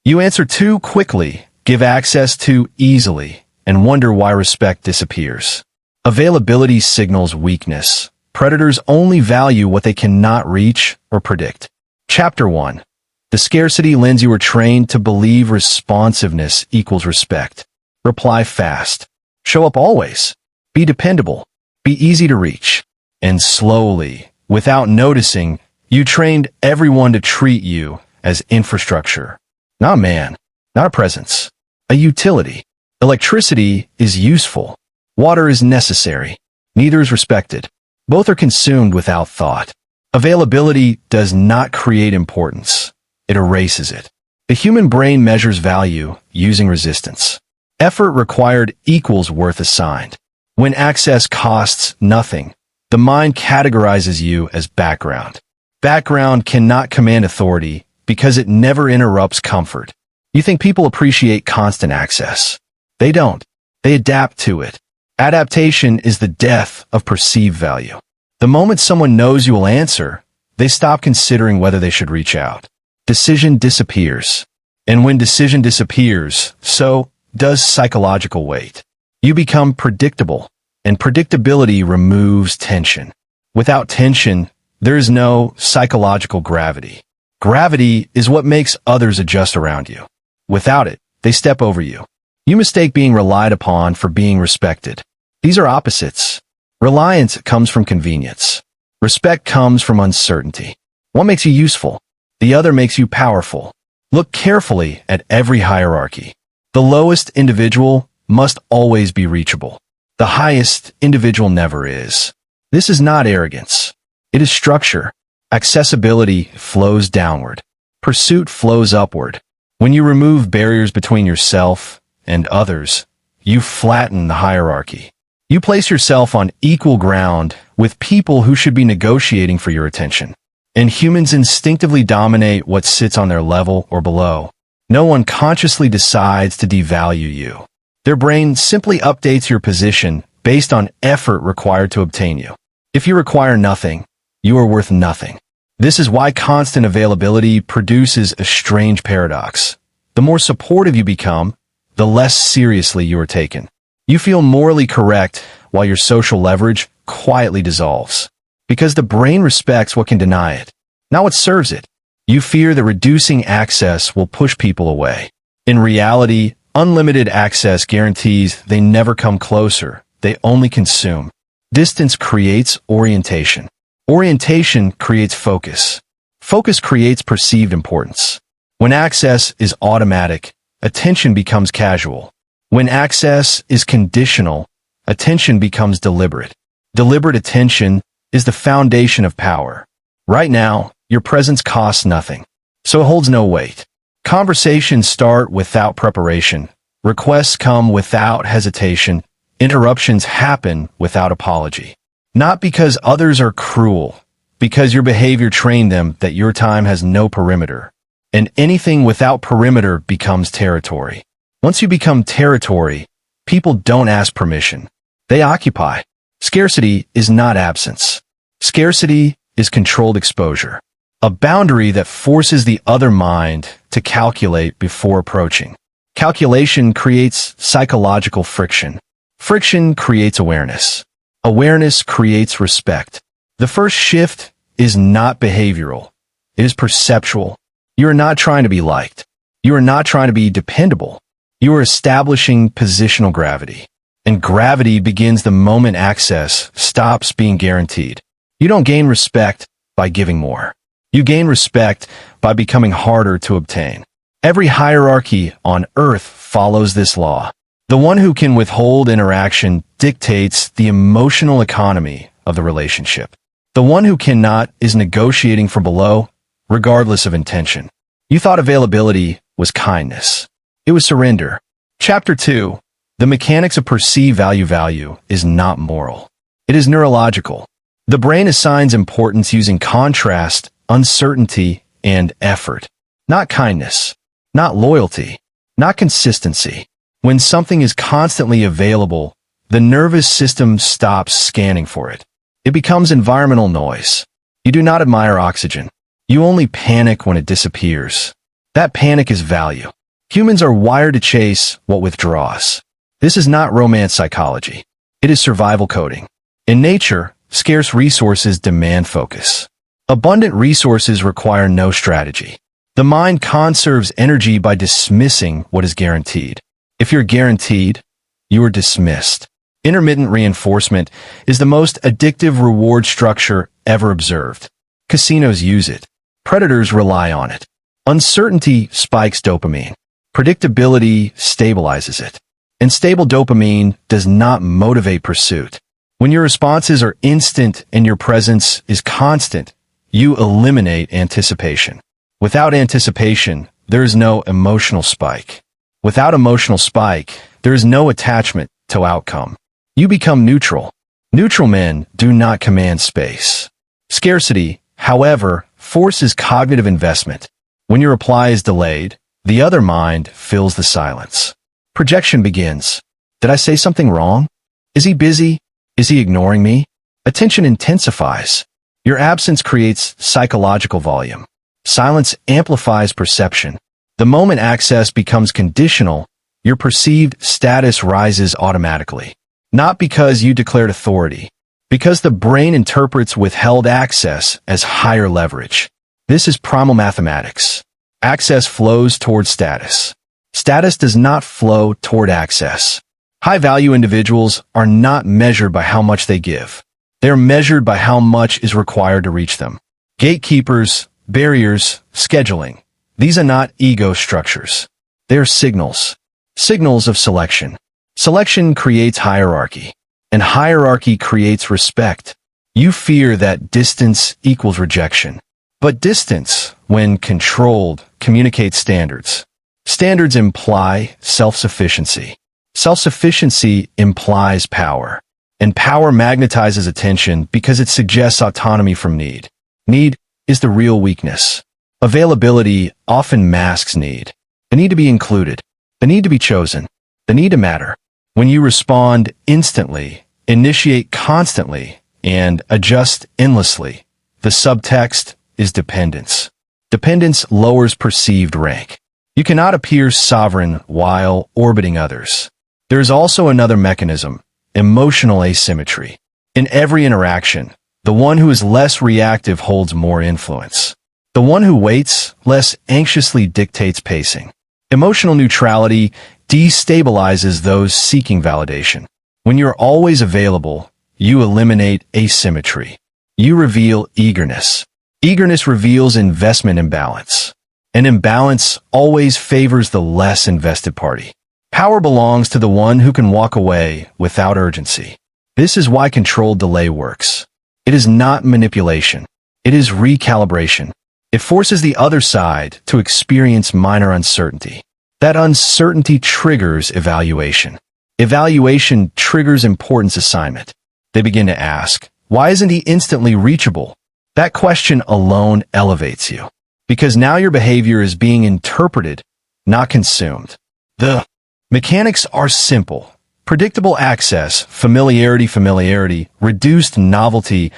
You answer too quickly, give access too easily, and wonder why respect disappears. Availability signals weakness. Predators only value what they cannot reach or predict. Chapter 1. The scarcity lens. You are trained to believe responsiveness equals respect. Reply fast. Show up always. Be dependable. Be easy to reach. And slowly, without noticing, you trained everyone to treat you as infrastructure. Not a man, not a presence, a utility. Electricity is useful. Water is necessary. Neither is respected. Both are consumed without thought. Availability does not create importance. It erases it. The human brain measures value using resistance. Effort required equals worth assigned. When access costs nothing, the mind categorizes you as background. Background cannot command authority because it never interrupts comfort. You think people appreciate constant access. They don't. They adapt to it. Adaptation is the death of perceived value. The moment someone knows you will answer, they stop considering whether they should reach out. Decision disappears. And when decision disappears, so does psychological weight. You become predictable, and predictability removes tension. Without tension, there is no psychological gravity. Gravity is what makes others adjust around you. Without it, they step over you. You mistake being relied upon for being respected. These are opposites. Reliance comes from convenience. Respect comes from uncertainty. One makes you useful. The other makes you powerful. Look carefully at every hierarchy. The lowest individual must always be reachable. The highest individual never is. This is not arrogance. It is structure. Accessibility flows downward. Pursuit flows upward. When you remove barriers between yourself and others, you flatten the hierarchy. You place yourself on equal ground with people who should be negotiating for your attention. And humans instinctively dominate what sits on their level or below. No one consciously decides to devalue you. Their brain simply updates your position based on effort required to obtain you. If you require nothing, you are worth nothing. This is why constant availability produces a strange paradox. The more supportive you become, the less seriously you are taken. You feel morally correct while your social leverage quietly dissolves. Because the brain respects what can deny it, not what serves it. You fear that reducing access will push people away. In reality, unlimited access guarantees they never come closer, they only consume. Distance creates orientation. Orientation creates focus. Focus creates perceived importance. When access is automatic, attention becomes casual. When access is conditional, attention becomes deliberate. Deliberate attention is the foundation of power. Right now, your presence costs nothing, so it holds no weight. Conversations start without preparation. Requests come without hesitation. Interruptions happen without apology. Not because others are cruel, because your behavior trained them that your time has no perimeter. And anything without perimeter becomes territory. Once you become territory, people don't ask permission. They occupy. Scarcity is not absence. Scarcity is controlled exposure. A boundary that forces the other mind to calculate before approaching. Calculation creates psychological friction. Friction creates awareness. Awareness creates respect. The first shift is not behavioral. It is perceptual. You are not trying to be liked. You are not trying to be dependable. You are establishing positional gravity. And gravity begins the moment access stops being guaranteed. You don't gain respect by giving more. You gain respect by becoming harder to obtain. Every hierarchy on earth follows this law. The one who can withhold interaction dictates the emotional economy of the relationship. The one who cannot is negotiating from below, regardless of intention. You thought availability was kindness. It was surrender. Chapter 2. The mechanics of perceived value. Value is not moral. It is neurological. The brain assigns importance using contrast, uncertainty, and effort. Not kindness. Not loyalty. Not consistency. When something is constantly available, the nervous system stops scanning for it. It becomes environmental noise. You do not admire oxygen. You only panic when it disappears. That panic is value. Humans are wired to chase what withdraws. This is not romance psychology. It is survival coding. In nature, scarce resources demand focus. Abundant resources require no strategy. The mind conserves energy by dismissing what is guaranteed. If you're guaranteed, you are dismissed. Intermittent reinforcement is the most addictive reward structure ever observed. Casinos use it. Predators rely on it. Uncertainty spikes dopamine. Predictability stabilizes it. And stable dopamine does not motivate pursuit. When your responses are instant and your presence is constant, you eliminate anticipation. Without anticipation, there is no emotional spike. Without emotional spike, there is no attachment to outcome. You become neutral. Neutral men do not command space. Scarcity, however, forces cognitive investment. When your reply is delayed, the other mind fills the silence. Projection begins. Did I say something wrong? Is he busy? Is he ignoring me? Attention intensifies. Your absence creates psychological volume. Silence amplifies perception. The moment access becomes conditional, your perceived status rises automatically. Not because you declared authority, because the brain interprets withheld access as higher leverage. This is primal mathematics. Access flows toward status. Status does not flow toward access. High-value individuals are not measured by how much they give. They are measured by how much is required to reach them. Gatekeepers, barriers, scheduling. These are not ego structures. They are signals. Signals of selection. Selection creates hierarchy, and hierarchy creates respect. You fear that distance equals rejection. But distance, when controlled, communicates standards. Standards imply self-sufficiency. Self-sufficiency implies power. And power magnetizes attention because it suggests autonomy from need. Need is the real weakness. Availability often masks need. The need to be included. The need to be chosen. The need to matter. When you respond instantly, initiate constantly, and adjust endlessly, the subtext is dependence. Dependence lowers perceived rank. You cannot appear sovereign while orbiting others. There is also another mechanism, emotional asymmetry. In every interaction, the one who is less reactive holds more influence. The one who waits less anxiously dictates pacing. Emotional neutrality destabilizes those seeking validation. When you're always available, you eliminate asymmetry. You reveal eagerness. Eagerness reveals investment imbalance. An imbalance always favors the less invested party. Power belongs to the one who can walk away without urgency. This is why controlled delay works. It is not manipulation. It is recalibration. It forces the other side to experience minor uncertainty. That uncertainty triggers evaluation. Evaluation triggers importance assignment. They begin to ask, why isn't he instantly reachable? That question alone elevates you. Because now your behavior is being interpreted, not consumed. The mechanics are simple. Predictable access, familiarity, reduced novelty,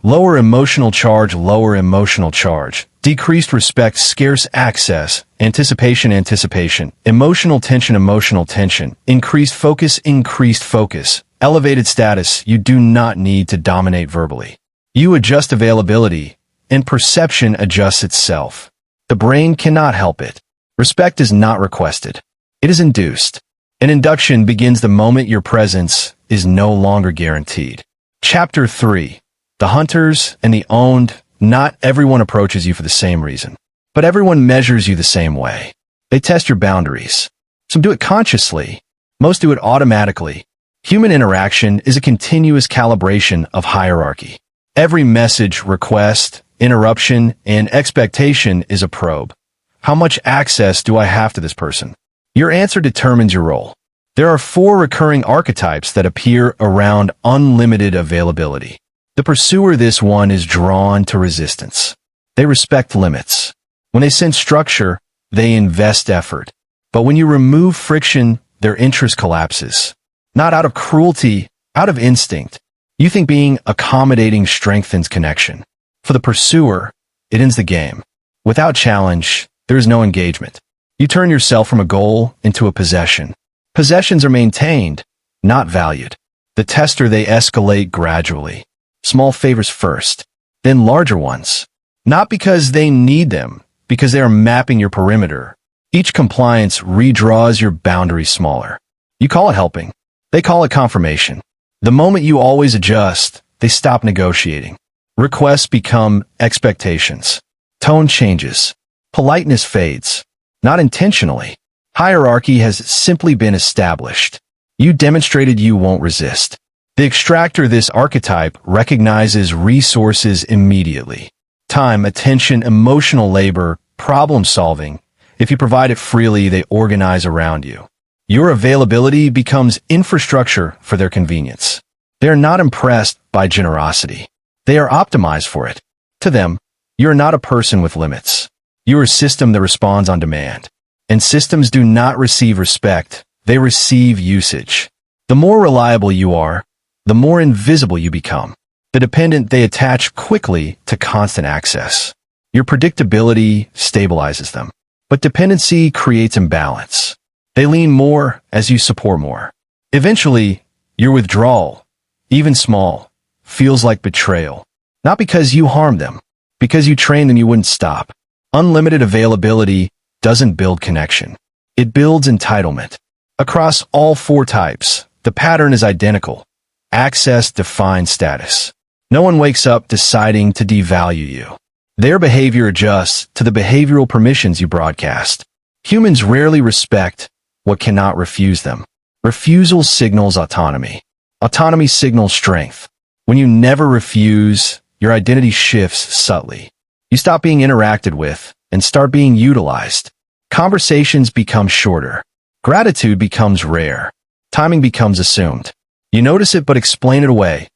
lower emotional charge, decreased respect, scarce access, anticipation, emotional tension, increased focus, elevated status. You do not need to dominate verbally. You adjust availability, and perception adjusts itself. The brain cannot help it. Respect is not requested. It is induced. An induction begins the moment your presence is no longer guaranteed. Chapter 3. The hunters and the owned. Not everyone approaches you for the same reason, but everyone measures you the same way. They test your boundaries. Some do it consciously. Most do it automatically. Human interaction is a continuous calibration of hierarchy. Every message, request, interruption, and expectation is a probe. How much access do I have to this person? Your answer determines your role. There are 4 recurring archetypes that appear around unlimited availability. The pursuer, this one, is drawn to resistance. They respect limits. When they sense structure, they invest effort. But when you remove friction, their interest collapses. Not out of cruelty, out of instinct. You think being accommodating strengthens connection. For the pursuer, it ends the game. Without challenge, there is no engagement. You turn yourself from a goal into a possession. Possessions are maintained, not valued. The tester, they escalate gradually. Small favors first, then larger ones. Not because they need them, because they are mapping your perimeter. Each compliance redraws your boundaries smaller. You call it helping. They call it confirmation. The moment you always adjust, they stop negotiating. Requests become expectations. Tone changes. Politeness fades. Not intentionally. Hierarchy has simply been established. You demonstrated you won't resist. The extractor, this archetype, recognizes resources immediately. Time, attention, emotional labor, problem solving. If you provide it freely, they organize around you. Your availability becomes infrastructure for their convenience. They are not impressed by generosity. They are optimized for it. To them, you are not a person with limits. You are a system that responds on demand. And systems do not receive respect. They receive usage. The more reliable you are, the more invisible you become. The dependent, they attach quickly to constant access. Your predictability stabilizes them. But dependency creates imbalance. They lean more as you support more. Eventually, your withdrawal, even small, feels like betrayal. Not because you harmed them, because you trained them you wouldn't stop. Unlimited availability doesn't build connection. It builds entitlement. Across all four types, the pattern is identical. Access defines status. No one wakes up deciding to devalue you. Their behavior adjusts to the behavioral permissions you broadcast. Humans rarely respect what cannot refuse them. Refusal signals autonomy. Autonomy signals strength. When you never refuse, your identity shifts subtly. You stop being interacted with and start being utilized. Conversations become shorter. Gratitude becomes rare. Timing becomes assumed. You notice it but explain it away.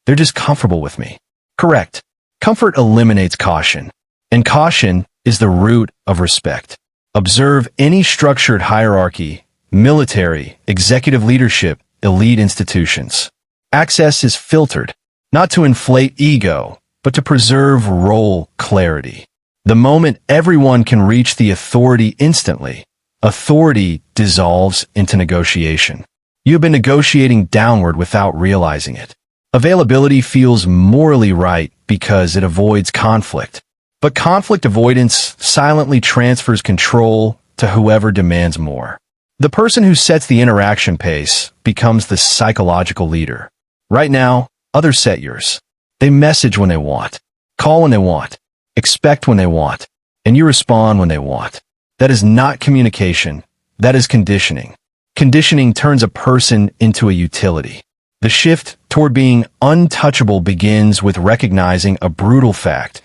They're just comfortable with me. Correct. Comfort eliminates caution. And caution is the root of respect. Observe any structured hierarchy, military, executive leadership, elite institutions. Access is filtered, not to inflate ego, but to preserve role clarity. The moment everyone can reach the authority instantly, authority dissolves into negotiation. You have been negotiating downward without realizing it. Availability feels morally right because it avoids conflict. But conflict avoidance silently transfers control to whoever demands more. The person who sets the interaction pace becomes the psychological leader. Right now, others set yours. They message when they want, call when they want, expect when they want, and you respond when they want. That is not communication. That is conditioning. Conditioning turns a person into a utility. The shift toward being untouchable begins with recognizing a brutal fact.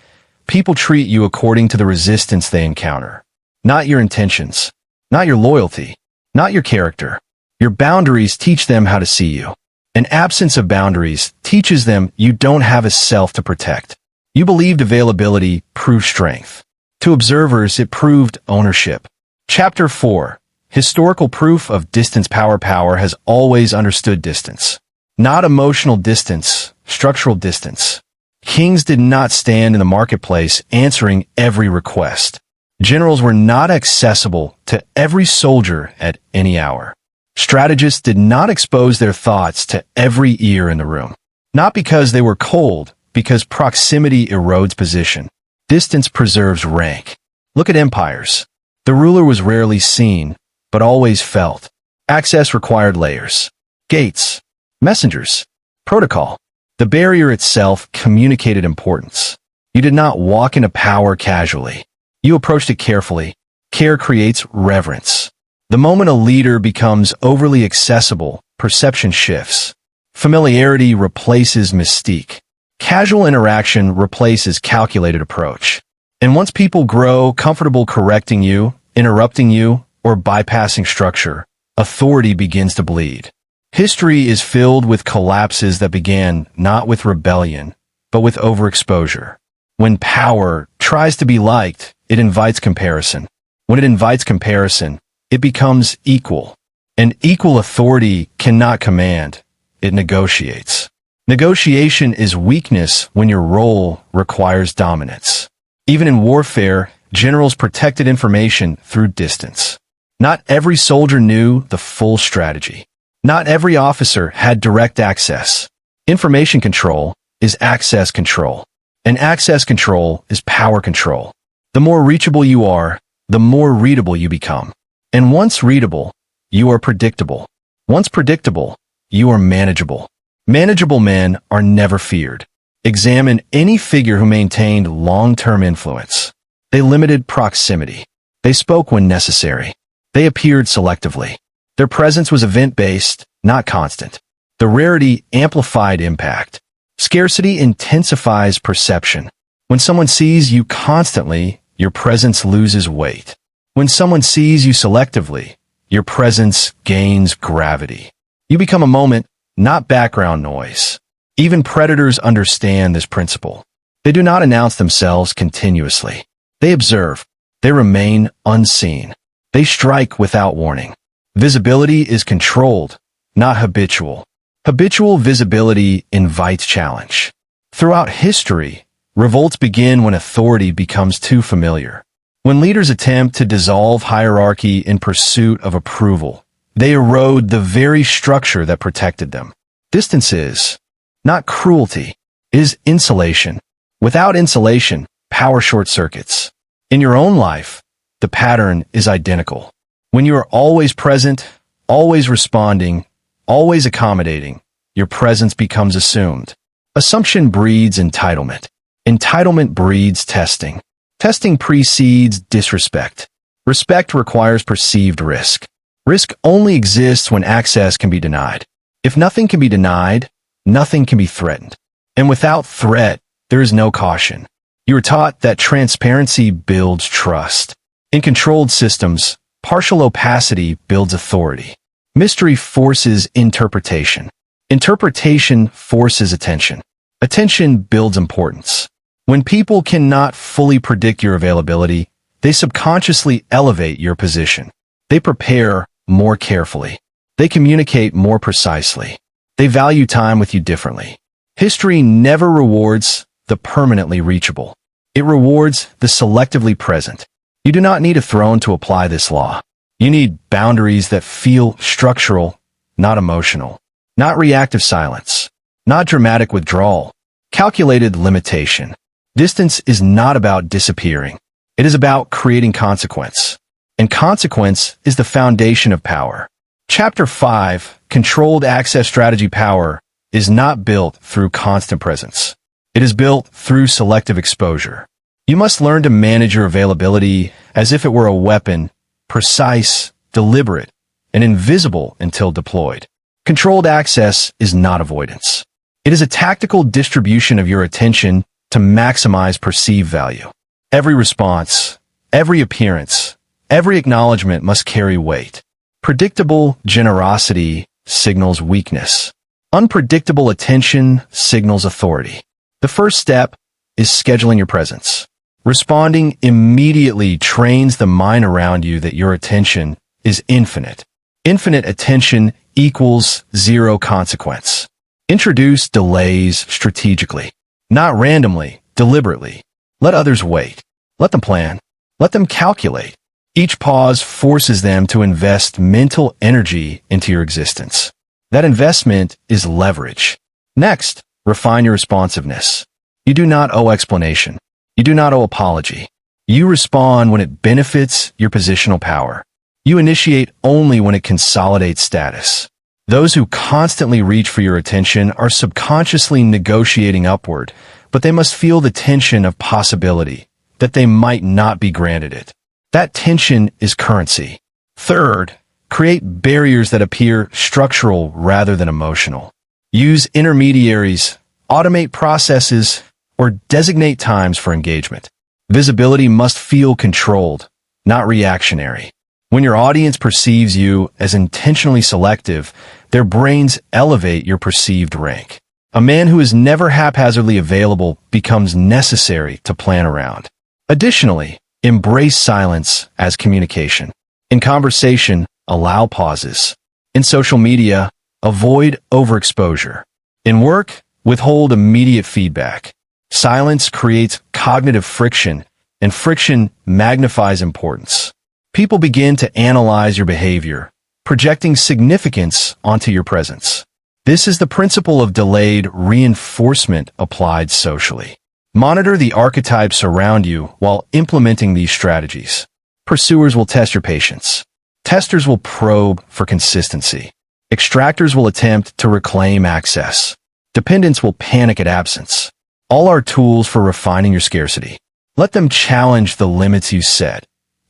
People treat you according to the resistance they encounter. Not your intentions. Not your loyalty. Not your character. Your boundaries teach them how to see you. An absence of boundaries teaches them you don't have a self to protect. You believed availability proved strength. To observers, it proved ownership. Chapter 4. Historical proof of distance. Power has always understood distance. Not emotional distance, structural distance. Kings did not stand in the marketplace answering every request. Generals were not accessible to every soldier at any hour. Strategists did not expose their thoughts to every ear in the room. Not because they were cold, because proximity erodes position. Distance preserves rank. Look at empires. The ruler was rarely seen, but always felt. Access required layers. Gates. Messengers. Protocol. The barrier itself communicated importance. You did not walk into power casually. You approached it carefully. Care creates reverence. The moment a leader becomes overly accessible, perception shifts. Familiarity replaces mystique. Casual interaction replaces calculated approach. And once people grow comfortable correcting you, interrupting you, or bypassing structure, authority begins to bleed. History is filled with collapses that began not with rebellion, but with overexposure. When power tries to be liked, it invites comparison. When it invites comparison, it becomes equal. And equal authority cannot command, it negotiates. Negotiation is weakness when your role requires dominance. Even in warfare, Generals protected information through distance. Not every soldier knew the full strategy. Not every officer had direct access. Information control is access control, and access control is power control. The more reachable you are, the more readable you become. And once readable, you are predictable. Once predictable, you are manageable. Manageable men are never feared. Examine any figure who maintained long-term influence. They limited proximity. They spoke when necessary. They appeared selectively. Their presence was event-based, not constant. The rarity amplified impact. Scarcity intensifies perception. When someone sees you constantly, your presence loses weight. When someone sees you selectively, your presence gains gravity. You become a moment, not background noise. Even predators understand this principle. They do not announce themselves continuously. They observe. They remain unseen. They strike without warning. Visibility is controlled, not habitual. Habitual visibility invites challenge. Throughout history, revolts begin when authority becomes too familiar. When leaders attempt to dissolve hierarchy in pursuit of approval, they erode the very structure that protected them. Distance is not cruelty, it is insulation. Without insulation, power short-circuits. In your own life, the pattern is identical. When you are always present, always responding, always accommodating, your presence becomes assumed. Assumption breeds entitlement. Entitlement breeds testing. Testing precedes disrespect. Respect requires perceived risk. Risk only exists when access can be denied. If nothing can be denied, nothing can be threatened. And without threat, there is no caution. You are taught that transparency builds trust. In controlled systems, partial opacity builds authority. Mystery forces interpretation. Interpretation forces attention. Attention builds importance. When people cannot fully predict your availability, they subconsciously elevate your position. They prepare more carefully. They communicate more precisely. They value time with you differently. History never rewards the permanently reachable. It rewards the selectively present. You do not need a throne to apply this law. You need boundaries that feel structural, not emotional. Not reactive silence. Not dramatic withdrawal. Calculated limitation. Distance is not about disappearing. It is about creating consequence. And consequence is the foundation of power. Chapter 5, Controlled Access Strategy Power, is not built through constant presence. It is built through selective exposure. You must learn to manage your availability as if it were a weapon, precise, deliberate, and invisible until deployed. Controlled access is not avoidance. It is a tactical distribution of your attention to maximize perceived value. Every response, every appearance, every acknowledgement must carry weight. Predictable generosity signals weakness. Unpredictable attention signals authority. The first step is scheduling your presence. Responding immediately trains the mind around you that your attention is infinite. Infinite attention equals zero consequence. Introduce delays strategically, not randomly, deliberately. Let others wait. Let them plan. Let them calculate. Each pause forces them to invest mental energy into your existence. That investment is leverage. Next, refine your responsiveness. You do not owe explanation. You do not owe apology. You respond when it benefits your positional power. You initiate only when it consolidates status. Those who constantly reach for your attention are subconsciously negotiating upward, but they must feel the tension of possibility, that they might not be granted it. That tension is currency. Third, create barriers that appear structural rather than emotional. Use intermediaries, automate processes, or designate times for engagement. Visibility must feel controlled, not reactionary. When your audience perceives you as intentionally selective, their brains elevate your perceived rank. A man who is never haphazardly available becomes necessary to plan around. Additionally, embrace silence as communication. In conversation, allow pauses. In social media, avoid overexposure. In work, withhold immediate feedback. Silence creates cognitive friction, and friction magnifies importance. People begin to analyze your behavior, projecting significance onto your presence. This is the principle of delayed reinforcement applied socially. Monitor the archetypes around you while implementing these strategies. Pursuers will test your patience. Testers will probe for consistency. Extractors will attempt to reclaim access. Dependents will panic at absence. All are tools for refining your scarcity. Let them challenge the limits you set.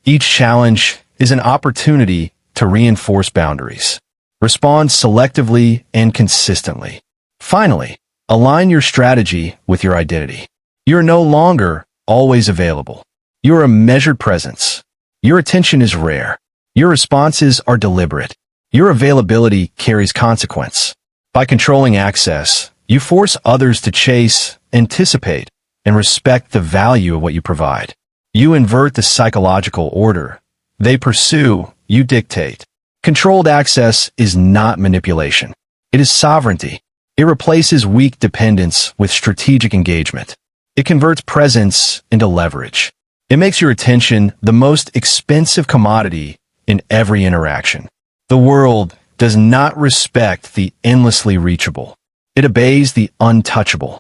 Each challenge is an opportunity to reinforce boundaries. Respond selectively and consistently. Finally, align your strategy with your identity. You're no longer always available. You're a measured presence. Your attention is rare. Your responses are deliberate. Your availability carries consequence. By controlling access, you force others to chase, anticipate, and respect the value of what you provide. You invert the psychological order. They pursue, you dictate. Controlled access is not manipulation. It is sovereignty. It replaces weak dependence with strategic engagement. It converts presence into leverage. It makes your attention the most expensive commodity in every interaction. The world does not respect the endlessly reachable. It obeys the untouchable.